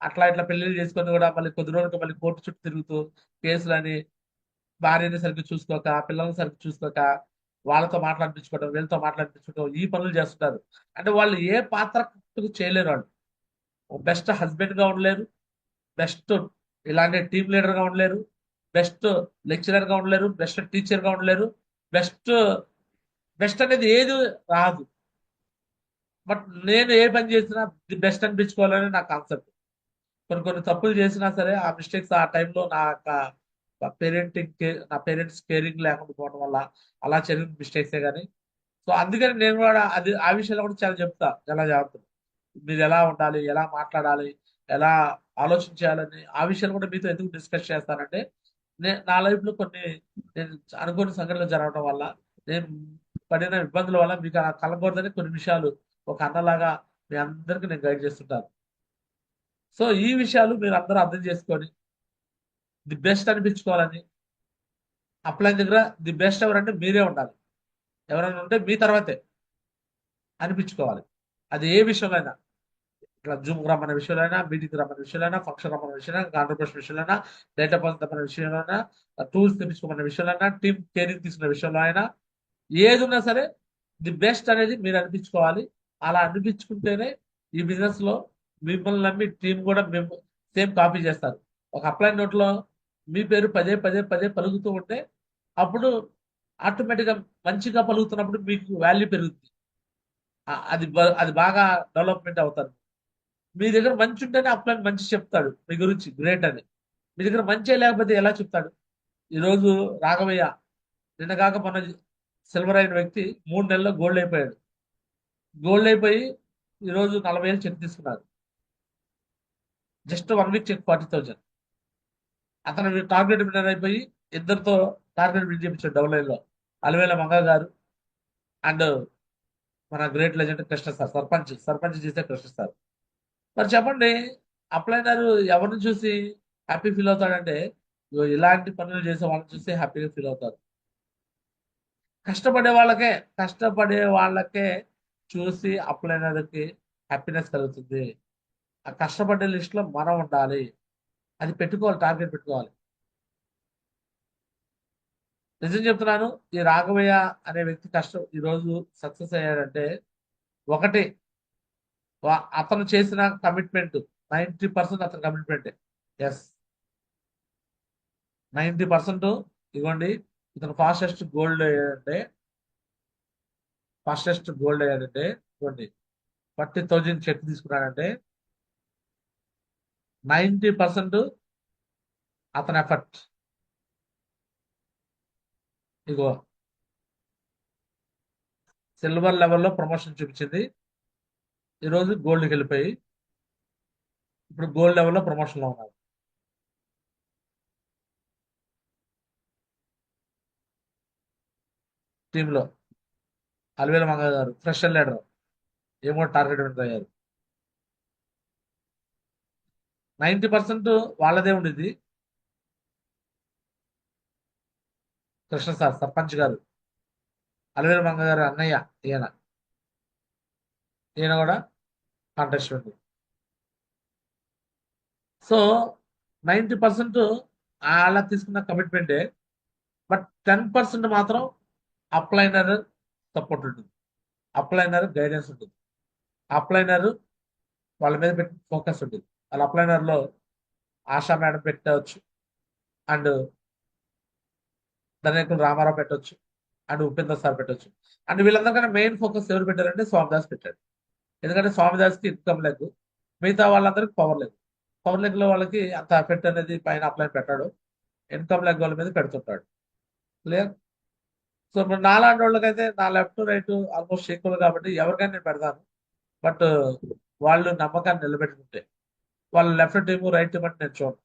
అట్లా ఇట్లా పెళ్లిళ్ళు చేసుకొని కూడా మళ్ళీ కొద్ది రోజులకు మళ్ళీ కోర్టు చుట్టూ తిరుగుతూ కేసులని, భార్యని సరిగ్గా చూసుకోక, పిల్లల్ని సరిగ్గా చూసుకోక, వాళ్ళతో మాట్లాడిపించుకోవడం, వీళ్ళతో మాట్లాడిపించుకోవడం, ఈ పనులు చేస్తుంటారు. అంటే వాళ్ళు ఏ పాత్ర చేయలేరు. వాళ్ళు బెస్ట్ హస్బెండ్ గా ఉండలేరు, బెస్ట్ ఇలాంటి టీమ్ లీడర్ గా ఉండలేరు, బెస్ట్ లెక్చరర్ గా ఉండలేరు, బెస్ట్ టీచర్ గా ఉండలేరు. బెస్ట్ బెస్ట్ అనేది ఏది రాదు. బట్ నేను ఏ పని చేసినా ది బెస్ట్ అనిపించుకోవాలని నా కాన్సెప్ట్. కొన్ని తప్పులు చేసినా సరే ఆ మిస్టేక్స్ ఆ టైంలో నా యొక్క నా పేరెంట్స్ కేరింగ్ లేకుండా పోవడం వల్ల అలా జరిగిన మిస్టేక్సే కానీ. సో అందుకని నేను కూడా అది ఆ విషయంలో కూడా చాలా చెప్తా, ఎలా జాగ్రత్త మీరు ఎలా ఉండాలి, ఎలా మాట్లాడాలి, ఎలా ఆలోచించాలని, ఆ విషయాలు కూడా మీతో ఎందుకు డిస్కస్ చేస్తానంటే, నా లైఫ్ లో కొన్ని నేను అనుకోని సంఘటనలు జరగడం వల్ల, నేను పడిన ఇబ్బందుల వల్ల మీకు అలా కలగకూడదని కొన్ని విషయాలు ఒక అన్నలాగా మీ అందరికీ నేను గైడ్ చేస్తుంటాను. సో ఈ విషయాలు మీరు అందరూ అర్థం చేసుకొని ది బెస్ట్ అనిపించుకోవాలని, అప్లైన్ దగ్గర ది బెస్ట్ ఎవరంటే మీరే ఉండాలి. ఎవరైనా ఉంటే మీ తర్వాతే అనిపించుకోవాలి. అది ఏ విషయంలో, ఇట్లా జూమ్ రమ్మన్న విషయంలోనా, మీటింగ్ రమ్మన్న విషయంలోనా, ఫంక్షన్ రమ్మన్న విషయంలో, కాంట్రిబ్యూషన్ విషయంలోనా, డేటా పొందమన్న విషయంలోనా, టూల్స్ తెప్పించుకోమన్న విషయంలోనా, టీమ్ కేరింగ్ తీసుకున్న విషయంలో అయినా, ఏది ఉన్నా సరే ది బెస్ట్ అనేది మీరు అనిపించుకోవాలి. అలా అనిపించుకుంటేనే ఈ బిజినెస్ లో మిమ్మల్ని నమ్మి టీం కూడా మేము సేమ్ కాపీ చేస్తారు. ఒక అప్లైన్ నోట్లో మీ పేరు పదే పదే పదే పలుకుతూ ఉంటే అప్పుడు ఆటోమేటిక్గా మంచిగా పలుకుతున్నప్పుడు మీకు వాల్యూ పెరుగుతుంది. అది బాగా డెవలప్మెంట్ అవుతారు. మీ దగ్గర మంచి ఉంటేనే అప్లైన్ మంచి చెప్తాడు మీ గురించి గ్రేట్ అని. మీ దగ్గర మంచి లేకపోతే ఎలా చెప్తాడు? ఈరోజు రాఘవయ్య నిన్న కాక మొన్న సిల్వర్ అయిన వ్యక్తి 3 నెలల్లో గోల్డ్ అయిపోయాడు. గోల్డ్ అయిపోయి ఈరోజు 40,000 చెక్ తీసుకున్నారు. Just 1 week check 40,000. అతను టార్గెట్ విన్నర్ అయిపోయి ఇద్దరితో టార్గెట్ విన్ చేయించాడు డబుల్ లైన్లో. అలవేల మంగ గారు అండ్ మన great legend Krishna sir, sarpanch చేసే కృష్ణ సార్. మరి చెప్పండి, అప్లైనర్ ఎవరిని చూసి హ్యాపీ ఫీల్ అవుతాడంటే ఇగో ఇలాంటి పనులు చేసే వాళ్ళని చూసి హ్యాపీగా ఫీల్ అవుతారు. కష్టపడే వాళ్ళకే చూసి అప్లైనర్కి హ్యాపీనెస్ కలుగుతుంది. ఆ కష్టపడే లిస్ట్లో మనం ఉండాలి. అది పెట్టుకోవాలి, టార్గెట్ పెట్టుకోవాలి. నిజం చెప్తున్నాను, ఈ రాఘవయ్య అనే వ్యక్తి ఈరోజు సక్సెస్ అయ్యాడంటే ఒకటి అతను చేసిన కమిట్మెంట్ 90% అతని కమిట్మెంటే. ఎస్, 90%. ఇవ్వండి, ఇతను ఫాస్టెస్ట్ గోల్డ్ అయ్యాడంటే ఇవ్వండి 40,000 చెక్ తీసుకున్నాడంటే 90% అతని ఎఫర్ట్. ఇగో సిల్వర్ లెవెల్లో ప్రమోషన్ చూపించింది, ఈరోజు గోల్డ్కి వెళ్ళిపోయి ఇప్పుడు గోల్డ్ లెవెల్లో ప్రమోషన్లో ఉన్నారు. టీంలో అలవేల మంగ గారు ఫ్రెషర్ లీడర్, ఏమో టార్గెట్ విన్ అయ్యారు. 90% వాళ్ళదే ఉండేది. కృష్ణ సార్ సర్పంచ్ గారు, అలవేల మంగ గారు అన్నయ్య, ఈయన కూడా కాంటెస్ట్ ఉంది. సో 90% అలా తీసుకున్న కమిట్మెంటే. బట్ 10% మాత్రం అప్లైనర్ సపోర్ట్ ఉంటుంది, అప్లైనర్ గైడెన్స్ ఉంటుంది, అప్లైనర్ వాళ్ళ మీద పెట్టి ఫోకస్ ఉంటుంది. వాళ్ళ అప్లైనర్లో ఆశా మేడం పెట్టవచ్చు, అండ్ ధనేకులు రామారావు పెట్టవచ్చు, అండ్ ఉపేందర్ సార్ పెట్టవచ్చు. అండ్ వీళ్ళందరికన్నా మెయిన్ ఫోకస్ ఎవరు పెట్టారంటే స్వామిదాస్ పెట్టాడు. ఎందుకంటే స్వామిదాస్కి ఇన్కమ్ లెగ్, మిగతా వాళ్ళందరికీ పవర్ లెగ్. పవర్ లెగ్లో వాళ్ళకి అంత ఎఫెక్ట్ అనేది పైన అప్లైన్ పెట్టాడు, ఇన్కమ్ లెగ్ వాళ్ళ మీద పెడుతుంటాడు. క్లియర్? సో ఇప్పుడు నాలాంటి వాళ్ళకైతే నా లెఫ్ట్ రైట్ ఆల్మోస్ట్ ఈక్వల్ కాబట్టి ఎవరికైనా నేను పెడతాను. బట్ వాళ్ళు నమ్మకాన్ని నిలబెట్టుకుంటే వాళ్ళ లెఫ్ట్ టీము రైట్ టీం అంటే నేను చూడను.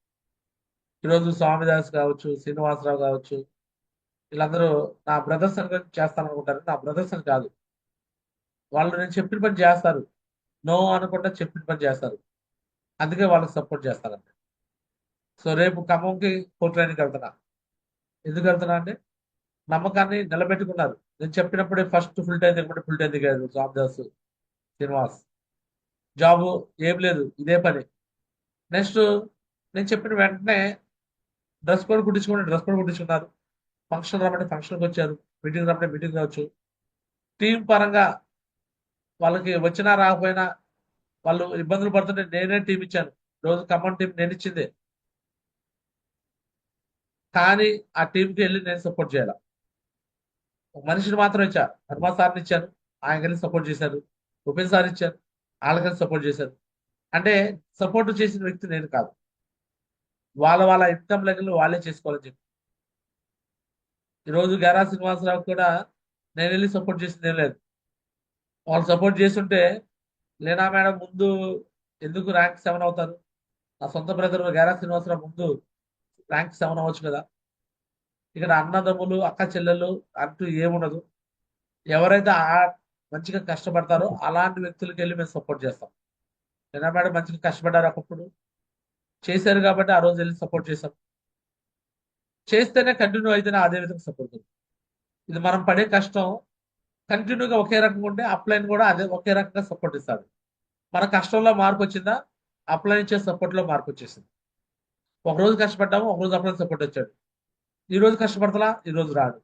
ఈరోజు స్వామిదాస్ కావచ్చు, శ్రీనివాసరావు కావచ్చు, వీళ్ళందరూ నా బ్రదర్స్ అని చేస్తాను అనుకుంటారు. నా బ్రదర్స్ అని కాదు, వాళ్ళు నేను చెప్పిన పని చేస్తారు, నో అనుకుంటా చెప్పిన పని చేస్తారు, అందుకే వాళ్ళకి సపోర్ట్ చేస్తారంట. సో రేపు ఖమ్మంకి పోట్రైన్కి వెళ్తున్నా. ఎందుకు వెళ్తున్నా అంటే నమ్మకాన్ని నిలబెట్టుకున్నారు. నేను చెప్పినప్పుడే ఫస్ట్ ఫుల్ టైం దిగారు స్వామిదాస్, శ్రీనివాస్. జాబు ఏం లేదు, ఇదే పని. నెక్స్ట్ నేను చెప్పిన వెంటనే డ్రెస్ కోడ్ కుట్టించుకున్నారు. ఫంక్షన్ రమ్మంటే ఫంక్షన్కి వచ్చారు, మీటింగ్ రమ్మంటే మీటింగ్ రావచ్చు. టీం పరంగా వాళ్ళకి వచ్చినా రాకపోయినా వాళ్ళు ఇబ్బందులు పడుతుంటే నేనే టీం ఇచ్చాను. రోజు ఖమ్మం టీం నేను ఇచ్చిందే, కానీ ఆ టీంకి వెళ్ళి నేను సపోర్ట్ చేయాలి. ఒక మనిషిని మాత్రం ఇచ్చా, హనుమా సార్ని ఇచ్చాను, ఆయన కలిసి సపోర్ట్ చేశారు. ఉపేన్ సార్ ఇచ్చాను, వాళ్ళకని సపోర్ట్ చేశారు. అంటే సపోర్ట్ చేసిన వ్యక్తి నేను కాదు, వాళ్ళ ఇన్కమ్ లెక్కలు వాళ్ళే చేసుకోవాలని చెప్పి. ఈరోజు గేరా శ్రీనివాసరావు కూడా నేను వెళ్ళి సపోర్ట్ చేసింది ఏం లేదు. వాళ్ళు సపోర్ట్ చేస్తుంటే లేనా మేడం ముందు ఎందుకు ర్యాంక్ 7 అవుతారు? నా సొంత బ్రదర్ గేరా శ్రీనివాసరావు ముందు ర్యాంక్ 7 అవ్వచ్చు కదా. ఇక్కడ అన్నదమ్ములు అక్క చెల్లెళ్ళు అంటూ ఏముండదు. ఎవరైతే మంచిగా కష్టపడతారో అలాంటి వ్యక్తులకి వెళ్ళి మేము సపోర్ట్ చేస్తాం. లేనా మేడం మంచిగా కష్టపడ్డారు, ఒకప్పుడు చేశారు కాబట్టి ఆ రోజు వెళ్ళి సపోర్ట్ చేశాం. చేస్తేనే కంటిన్యూ అయితేనే అదే విధంగా సపోర్ట్. ఇది మనం పడే కష్టం కంటిన్యూగా ఒకే రకంగా ఉంటే అప్లైన్ కూడా అదే ఒకే రకంగా సపోర్ట్ ఇస్తాడు. మన కష్టంలో మార్పు వచ్చిందా, అప్లైన్ ఇచ్చే సపోర్ట్లో మార్పు వచ్చేసింది. ఒక రోజు కష్టపడ్డాము, ఒక రోజు అప్లైన్ సపోర్ట్ వచ్చాడు. ఈ రోజు కష్టపడతలా, ఈ రోజు రాడు.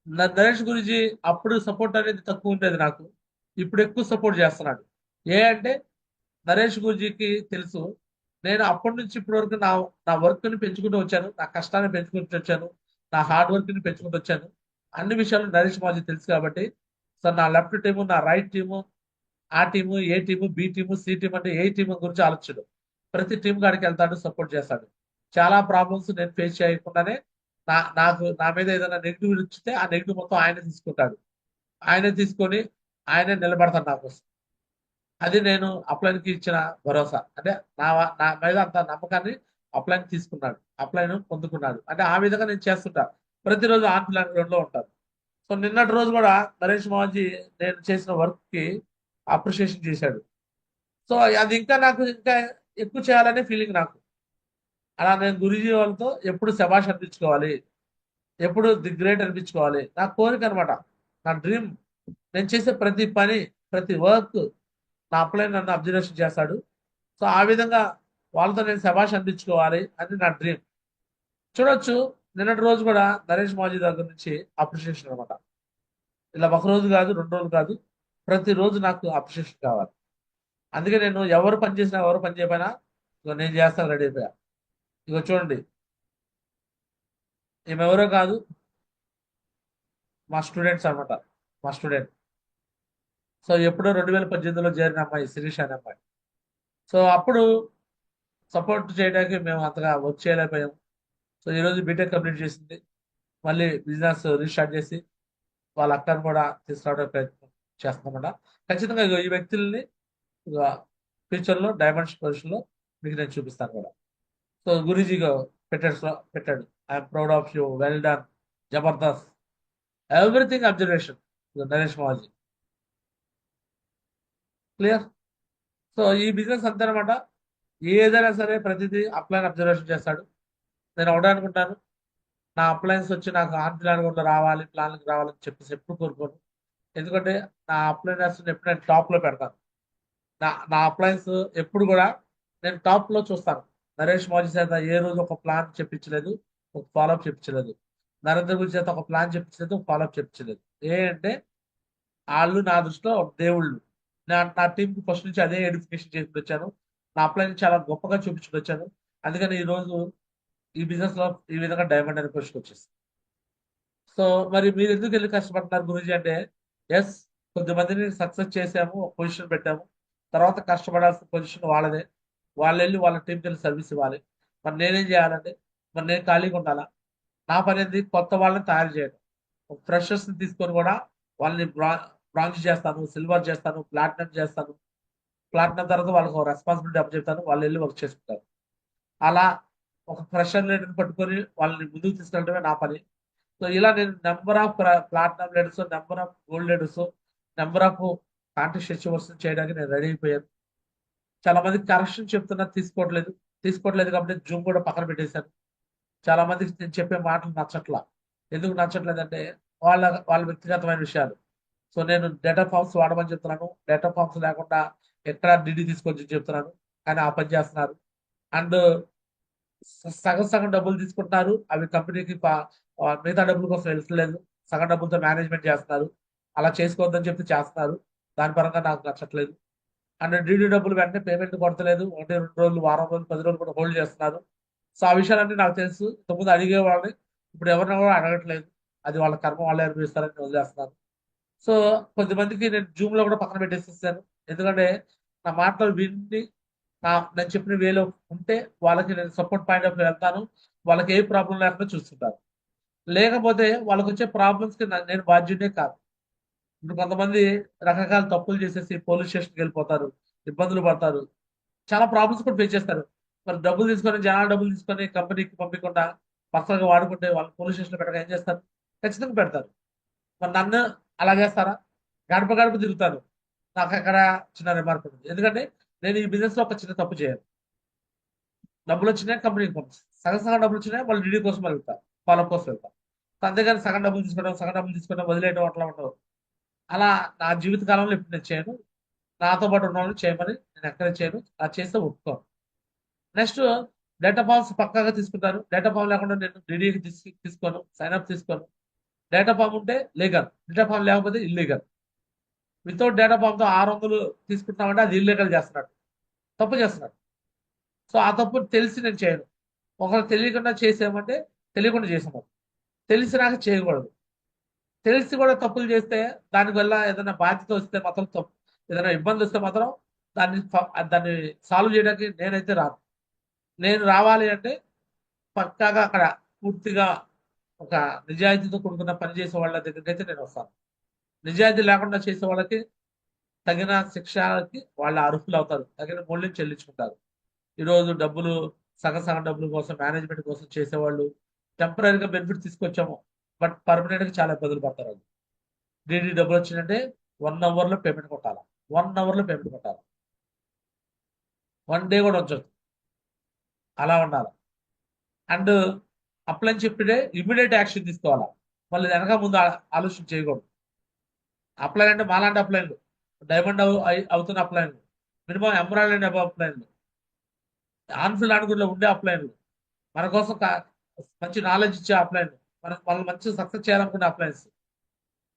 నరేష్ గురించి అప్పుడు సపోర్ట్ అనేది తక్కువ ఉండేది నాకు, ఇప్పుడు ఎక్కువ సపోర్ట్ చేస్తున్నాడు. అంటే నరేష్ గురుజీకి తెలుసు, నేను అప్పటి నుంచి ఇప్పటి వరకు నా వర్క్ని పెంచుకుంటూ వచ్చాను, నా కష్టాన్ని పెంచుకుంటూ వచ్చాను, నా హార్డ్ వర్క్ని పెంచుకుంటూ వచ్చాను. అన్ని విషయాలు నరేష్ మాజీ తెలుసు కాబట్టి సార్ నా లెఫ్ట్ టీము, నా రైట్ టీము, ఆ team, A team, B team, C team అంటే ఏ టీము గురించి ఆలోచించడు. ప్రతి టీం కాడికి వెళ్తాడు, సపోర్ట్ చేస్తాడు. చాలా ప్రాబ్లమ్స్ నేను ఫేస్ చేయకుండానే నా మీద ఏదైనా నెగిటివ్ ఇచ్చితే ఆ నెగిటివ్ మొత్తం ఆయనే తీసుకుంటాడు. ఆయనే తీసుకొని ఆయనే నిలబడతాడు నా కోసం. అది నేను అప్లైన్కి ఇచ్చిన భరోసా. అంటే నా మీద అంత నమ్మకాన్ని అప్లైన్ తీసుకున్నాడు, అప్లైన్ పొందుకున్నాడు. అంటే ఆ విధంగా నేను చేస్తుంటాను. ప్రతిరోజు ఆన్ ప్లాన్ గ్రౌండ్ లో ఉంటాను. సో నిన్నటి రోజు కూడా నరేష్ మోహన్జీ నేను చేసిన వర్క్ కి అప్రిషియేషన్ చేశాడు. సో అది ఇంకా ఎక్కువ చేయాలనే ఫీలింగ్ నాకు. అలా నేను గురూజీ వాళ్ళతో ఎప్పుడు శభాష్ అనిపించుకోవాలి, ఎప్పుడు ది గ్రేట్ అనిపించుకోవాలి, నా కోరిక అనమాట, నా డ్రీమ్. నేను చేసే ప్రతి పని, ప్రతి వర్క్ నా అప్లైన్ నన్ను అబ్జర్వేషన్ చేస్తాడు. సో ఆ విధంగా వాళ్ళతో నేను శభాష్ అనిపించుకోవాలి అని నా డ్రీమ్. చూడొచ్చు, నిన్నటి రోజు కూడా నరేష్ మోహన్జీ దగ్గర నుంచి అప్రిషియేషన్ అనమాట. ఇలా ఒక రోజు కాదు, 2 రోజులు కాదు, ప్రతిరోజు నాకు అప్రిషియేషన్ కావాలి. అందుకే నేను ఎవరు పని చేసినా, ఎవరు పని చేయకపోయినా ఇగో నేను చేస్తాను, రెడీ అయిపోయా. ఇగో చూడండి, ఈమె ఎవరో కాదు, మా స్టూడెంట్స్ అనమాట, మా స్టూడెంట్. సో ఎప్పుడో 2018లో చేరిన అమ్మాయి శిరీష అనే అమ్మాయి. సో అప్పుడు సపోర్ట్ చేయడానికి మేము అంతగా వర్క్ చేయలేకపోయాం. సో ఈరోజు బీటెక్ కంప్లీట్ చేసింది, మళ్ళీ బిజినెస్ రీస్టార్ట్ చేసి వాళ్ళ అక్కను కూడా తీసుకురావడానికి ప్రయత్నం చేస్తామన్నమాట. ఖచ్చితంగా ఇగో ఈ వ్యక్తుల్ని ఫ్యూచర్ లో డైమండ్స్ పొజిషన్ లో మీకు నేను చూపిస్తాను కూడా. సో గురూజీగా పెట్టాడు, I'm proud of you, well done, Jabardasth, everything observation Naresh Mohanji. Clear. So ఈ బిజినెస్ అంతేనమాట. ఏదైనా సరే ప్రతిదీ అప్లైన్ అబ్జర్వేషన్ చేస్తాడు. నేను ఒకటే అనుకుంటాను, నా అప్లయన్స్ వచ్చి నాకు ఆన్ ప్లాన్ కూడా రావాలి, ప్లాన్కి రావాలని చెప్పేసి ఎప్పుడు కోరుకోను. ఎందుకంటే నా అప్లయన్స్ ఎప్పుడు నేను టాప్ లో పెడతాను. నా అప్లయన్స్ ఎప్పుడు కూడా నేను టాప్ లో చూస్తాను. నరేష్ మోదీ చేత ఏ రోజు ఒక ప్లాన్ చెప్పించలేదు, ఒక ఫాలోఅప్ చెప్పించలేదు. నరేంద్ర మోదీ చేత ఒక ప్లాన్ చెప్పించలేదు, ఒక ఫాలోఅప్ చెప్పించలేదు. అంటే వాళ్ళు నా దృష్టిలో ఒక దేవుళ్ళు. నా టీంకి ఫస్ట్ నుంచి అదే ఎడ్యుకేషన్ చేసి వచ్చాను. నా అప్లైన్ చాలా గొప్పగా చూపించుకు వచ్చాను. అందుకని ఈ రోజు ఈ బిజినెస్ లో ఈ విధంగా డైమండ్ అని పొజిషన్ వచ్చేసి. సో మరి మీరు ఎందుకు వెళ్ళి కష్టపడుతున్నారు గురించి అంటే, ఎస్, కొద్దిమందిని సక్సెస్ చేసాము, ఒక పొజిషన్ పెట్టాము. తర్వాత కష్టపడాల్సిన పొజిషన్ వాళ్ళదే. వాళ్ళు వెళ్ళి వాళ్ళ టీంకి వెళ్ళి సర్వీస్ ఇవ్వాలి. మరి నేనేం చేయాలంటే, మరి నేను ఖాళీగా ఉండాలా? నా పని ఏంది, కొత్త వాళ్ళని తయారు చేయడం. ఫ్రెషర్స్ ని తీసుకొని కూడా వాళ్ళని బ్రాంచ్ చేస్తాను, సిల్వర్ చేస్తాను, ప్లాటినం చేస్తాను. ప్లాటినం తర్వాత వాళ్ళకి రెస్పాన్సిబిలిటీ అప్పచెప్తాను, వాళ్ళు వెళ్ళి వర్క్ చేసుకుంటారు. అలా ఒక ఫ్రెషర్ లీడర్ని పట్టుకొని వాళ్ళని ముందుకు తీసుకెళ్ళడమే నా పని. సో ఇలా నేను number of platinum leaders, number of gold leaders, number of contest achievers చేయడానికి నేను రెడీ అయిపోయాను. చాలా మందికి కరెక్షన్ చెప్తున్నా తీసుకోవట్లేదు కాబట్టి జూమ్ కూడా పక్కన పెట్టేశాను. చాలా మందికి నేను చెప్పే మాటలు నచ్చట్లా. ఎందుకు నచ్చట్లేదంటే వాళ్ళ వాళ్ళ వ్యక్తిగతమైన విషయాలు. సో నేను డేటా ఫామ్స్ వాడమని చెప్తున్నాను, డేటా ఫామ్స్ లేకుండా ఎక్కడ డిడి తీసుకొచ్చి చెప్తున్నాను, కానీ ఆ పని చేస్తున్నారు. అండ్ సగం సగం డబ్బులు తీసుకుంటున్నారు, అవి కంపెనీకి మిగతా డబ్బుల కోసం వెళ్తలేదు. సగం డబ్బులతో మేనేజ్మెంట్ చేస్తున్నారు. అలా చేసుకోవద్దని చెప్పి చేస్తున్నారు. దాని పరంగా నాకు నచ్చట్లేదు. అండ్ డీడీ డబ్బులు వెంటనే పేమెంట్ కొడతలేదు, 1, 2 రోజులు, వారం రోజులు, 10 రోజులు కూడా హోల్డ్ చేస్తున్నారు. సో ఆ విషయాలన్నీ నాకు తెలుసు. ఇంతకుముందు అడిగేవాళ్ళని, ఇప్పుడు ఎవరిని కూడా అడగట్లేదు. అది వాళ్ళ కర్మ, వాళ్ళే అనిపిస్తారని వదిలేస్తున్నాను. సో కొద్దిమందికి నేను జూమ్ లో కూడా పక్కన పెట్టేసేసాను. ఎందుకంటే నా మాటలు విని నేను చెప్పిన వేలో ఉంటే వాళ్ళకి నేను సపోర్ట్ పాయింట్ ఆఫ్ వెళ్తాను, వాళ్ళకి ఏ ప్రాబ్లం లేకుండా చూస్తుంటాను. లేకపోతే వాళ్ళకి వచ్చే ప్రాబ్లమ్స్ కి నేను బాధ్యుడే కాదు. ఇప్పుడు కొంతమంది రకరకాల తప్పులు చేసేసి పోలీస్ స్టేషన్కి వెళ్ళిపోతారు, ఇబ్బందులు పడతారు, చాలా ప్రాబ్లమ్స్ కూడా ఫేస్ చేస్తారు. మరి డబ్బులు తీసుకొని, జనాల డబ్బులు తీసుకొని కంపెనీకి పంపించకుండా పర్సనల్ గా వాడుకుంటే వాళ్ళు పోలీస్ స్టేషన్ పెట్టక ఏం చేస్తారు? ఖచ్చితంగా పెడతారు. మరి నన్ను అలా చేస్తారా? గడప గడప తిరుగుతాను. నాకు అక్కడ చిన్న రిమార్క్ ఉంది. ఎందుకంటే నేను ఈ బిజినెస్ లో ఒక చిన్న తప్పు చేయను. డబ్బులు వచ్చినాయి కంపెనీకి పంపిస్తాను, సగం సగం డబ్బులు వచ్చినాయి మళ్ళీ డీడీ కోసం వెళ్తా, ఫాలోఅప్ కోసం వెళ్తా. అంతేగాని సగం డబ్బులు తీసుకోవడం వదిలేయడం అట్లా ఉండవు. అలా నా జీవిత కాలంలో ఎప్పుడు నేను చేయను. నాతో పాటు ఉన్న వాళ్ళు చేయమని నేను ఎక్కడ చేయను, అది చేస్తే ఒప్పుకోను. నెక్స్ట్, డేటా ఫామ్స్ పక్కాగా తీసుకుంటాను. డేటా ఫామ్ లేకుండా నేను డీడీకి తీసుకోను, సైన్ అప్ తీసుకోను. డేటా ఫామ్ ఉంటే లీగల్, డేటా ఫామ్ లేకపోతే ఇల్లీగల్. వితౌట్ డేటా ఫామ్ తో 600 తీసుకుంటున్నామంటే అది ఇల్లీగల్ చేస్తున్నాడు, తప్పు చేస్తున్నాడు. సో ఆ తప్పు తెలిసి నేను చేయను. ఒకరు తెలియకుండా చేసామంటే తెలియకుండా చేసాము, తెలిసినాక చేయకూడదు. తెలిసి కూడా తప్పులు చేస్తే దానివల్ల ఏదైనా బాధ్యత వస్తే మాత్రం తప్పు, ఏదైనా ఇబ్బంది వస్తే మాత్రం దాన్ని సాల్వ్ చేయడానికి నేనైతే రాను. నేను రావాలి అంటే పక్కాగా అక్కడ పూర్తిగా ఒక నిజాయితీతో కూడుకున్న పని చేసే వాళ్ళ దగ్గరికి అయితే నేను వస్తాను. నిజాయితీ లేకుండా చేసే వాళ్ళకి తగిన శిక్షకి వాళ్ళ అర్హులు అవుతారు, తగిన మూల్యం చెల్లించుకుంటారు. ఈరోజు డబ్బులు సగం సగం డబ్బుల కోసం మేనేజ్మెంట్ కోసం చేసేవాళ్ళు టెంపరీగా బెనిఫిట్ తీసుకొచ్చాము, బట్ పర్మనెంట్గా చాలా ఇబ్బందులు పడతారు. వాళ్ళు డీడీ డబ్బులు వచ్చిందంటే 1 అవర్లో పేమెంట్ కొట్టాలి, 1 అవర్లో పేమెంట్ కొట్టాలి, 1 డే కూడా వచ్చదు, అలా ఉండాలి. అండ్ అప్లై చెప్పితే ఇమీడియట్ యాక్షన్ తీసుకోవాలి, మళ్ళీ వెనక ముందు ఆలోచన చేయకూడదు. అప్లై అంటే మాలాంటి అప్లైన్లు, డైమండ్ అవుతున్న అప్లైన్లు, మినిమం ఎమరాల్డ్ అండ్ అబవ్ అప్లైన్లు, ఆన్ఫీల్డ్ అనుగుణలో ఉండే అప్లైన్లు, మన కోసం మంచి నాలెడ్జ్ ఇచ్చే అప్లైన్లు, మనం మంచి సక్సెస్ చేయాలనుకునే అప్లైన్స్,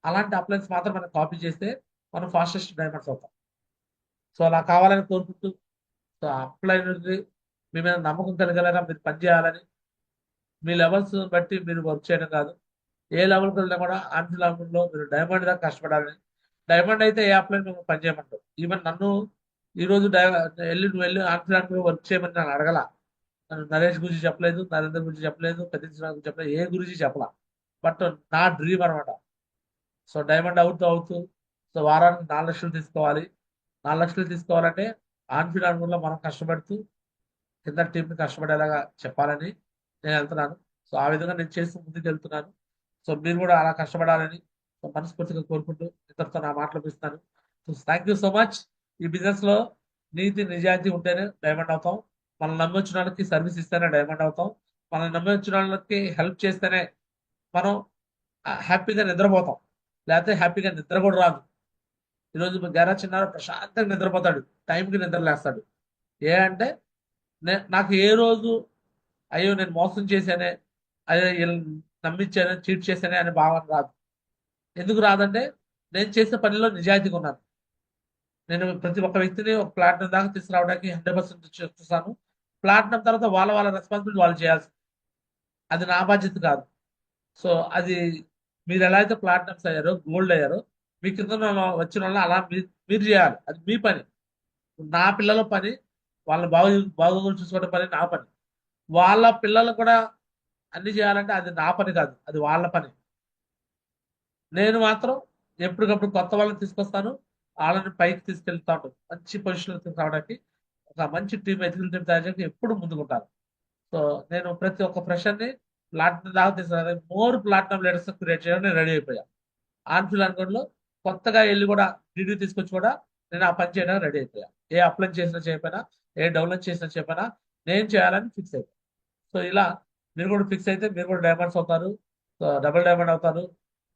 అలాంటి అప్లైన్స్ మాత్రం మనం కాపీ చేస్తే మనం ఫాస్టెస్ట్ డైమండ్స్ అవుతాం. సో అలా కావాలని కోరుకుంటూ, సో అప్లైన్ మీ మీద నమ్మకం కలిగేలాగా మీరు పనిచేయాలని, మీ లెవెల్స్ బట్టి మీరు వర్క్ చేయడం కాదు, ఏ లెవెల్కి వెళ్ళినా కూడా ఆన్ఫీ లెవెల్లో మీరు డైమండ్ దాకా కష్టపడాలని. డైమండ్ అయితే ఏ అప్లైన్ మేము పని చేయమంటారు. ఈవెన్ నన్ను ఈరోజు నువ్వు వెళ్ళి ఆన్ఫీ లెవెల్ వర్క్ చేయమని నేను అడగల. నన్ను నరేష్ గురించి చెప్పలేదు, నరేంద్ర గురించి చెప్పలేదు, పెద్ద గురించి చెప్పలేదు, ఏ గురించి చెప్పలా. బట్ నా డ్రీమ్ అనమాట. సో డైమండ్ అవుతూ సో వారానికి 4 లక్షలు తీసుకోవాలి. 4 లక్షలు తీసుకోవాలంటే ఆన్ఫీల్డ్ అనుగుణంలో మనం కష్టపడుతూ కింద టీంని కష్టపడేలాగా చెప్పాలని నేను వెళ్తున్నాను. సో ఆ విధంగా నేను చేస్తూ ముందుకు వెళ్తున్నాను. సో మీరు కూడా అలా కష్టపడాలని సో మనస్ఫూర్తిగా కోరుకుంటూ ఇతరులతో నా మాటలు పిలుస్తాను. So thank you so much. ఈ బిజినెస్ లో నీతి నిజాయితీ ఉంటేనే డైమండ్ అవుతాం. మనం నమ్మొచ్చిన వాళ్ళకి సర్వీస్ ఇస్తేనే డైమండ్ అవుతాం. మనం నమ్మొచ్చిన వాళ్ళకి హెల్ప్ చేస్తేనే మనం హ్యాపీగా నిద్రపోతాం, లేకపోతే హ్యాపీగా నిద్ర కూడా రాదు. ఈరోజు గెరా చిన్నారు ప్రశాంతంగా నిద్రపోతాడు, టైంకి నిద్ర లేస్తాడు. ఏ అంటే నాకు ఏ రోజు అయ్యో నేను మోసం చేశానే, అయ్యో వీళ్ళని నమ్మించానే, చీట్ చేశానే అనే భావన రాదు. ఎందుకు రాదంటే నేను చేసే పనిలో నిజాయితీగా ఉన్నాను. నేను ప్రతి ఒక్క వ్యక్తిని ఒక ప్లాట్నం దాకా తీసుకురావడానికి 100% చేస్తాను. ప్లాట్నం తర్వాత వాళ్ళ రెస్పాన్సిబిలిటీ వాళ్ళు చేయాల్సి, అది నా బాధ్యత కాదు. సో అది మీరు ఎలా అయితే ప్లాట్నమ్స్ అయ్యారో, గోల్డ్ అయ్యారో, మీ కింద వచ్చిన వాళ్ళు అలా మీరు చేయాలి. అది మీ పని. నా పిల్లల పని, వాళ్ళ బాగోగులు చూసుకోవడం పని నా పని. వాళ్ళ పిల్లలు కూడా అన్ని చేయాలంటే అది నా పని కాదు, అది వాళ్ళ పని. నేను మాత్రం ఎప్పటికప్పుడు కొత్త వాళ్ళని తీసుకొస్తాను, వాళ్ళని పైకి తీసుకెళ్తా ఉంటాను. మంచి పొజిషన్లో తీసుకురావడానికి ఒక మంచి టీం, ఎగ్జిక్యూటివ్ టీం తయారు చేయడానికి ఎప్పుడు ముందుకుంటాను. సో నేను ప్రతి ఒక్క ఫ్రెషర్ని ప్లాట్నం దాకా తీసుకురా, మోర్ ప్లాట్నం లీడర్స్ క్రియేట్ చేయడం నేను రెడీ అయిపోయా. ఆన్ఫీల్డ్ అనుకోండిలో కొత్తగా వెళ్ళి కూడా డిగ్రీ తీసుకొచ్చి కూడా నేను ఆ పని చేయడానికి రెడీ అయిపోయా. ఏ అప్లై చేసినా చేయకపోయినా, ఏ డెవలప్ చేసినా చెప్పినా నేను చేయాలని ఫిక్స్ అయిపోయా. సో ఇలా మీరు కూడా ఫిక్స్ అయితే మీరు కూడా డైమండ్స్ అవుతారు. సో డబుల్ డైమండ్ అవుతారు,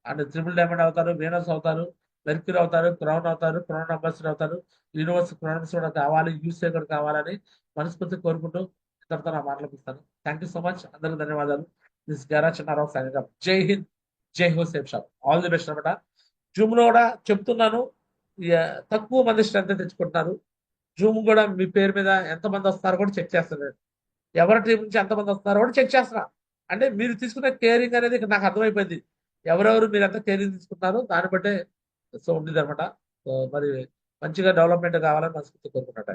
అండ్ ట్రిపుల్ డైమండ్ అవుతారు, వీనస్ అవుతారు, మెర్క్యూరీ అవుతారు, క్రౌన్ అవుతారు, క్రౌన్ అంబాసిడర్ అవుతారు. యూనివర్స్ క్రౌన్స్ కూడా కావాలి, యూసే కూడా కావాలని మనస్ఫూర్తి కోరుకుంటూ ఇతరులతో నా మాట్లాడిస్తాను. Thank you so much. అందరికీ ధన్యవాదాలు. This Gera Chinnarao signing off. Jai Hind, Jai Ho, Safe Shop. All the best అనమాట. జూమ్ లో కూడా చెప్తున్నాను, తక్కువ మంది స్ట్రెంత్ తెచ్చుకుంటున్నారు. జూమ్ కూడా మీ పేరు మీద ఎంతమంది వస్తారో కూడా చెక్ చేస్తున్నారు. ఎవరి టీం నుంచి ఎంతమంది వస్తున్నారో కూడా చెక్ చేస్తున్నా. అంటే మీరు తీసుకునే కేరింగ్ అనేది ఇక్కడ నాకు అర్థమైపోయింది. ఎవరెవరు మీరు ఎంత కేరింగ్ తీసుకుంటున్నారో దాన్ని బట్టే సో ఉండేది అనమాట. సో మరి మంచిగా డెవలప్మెంట్ కావాలని మనస్ఫూర్తి కోరుకుంటాను.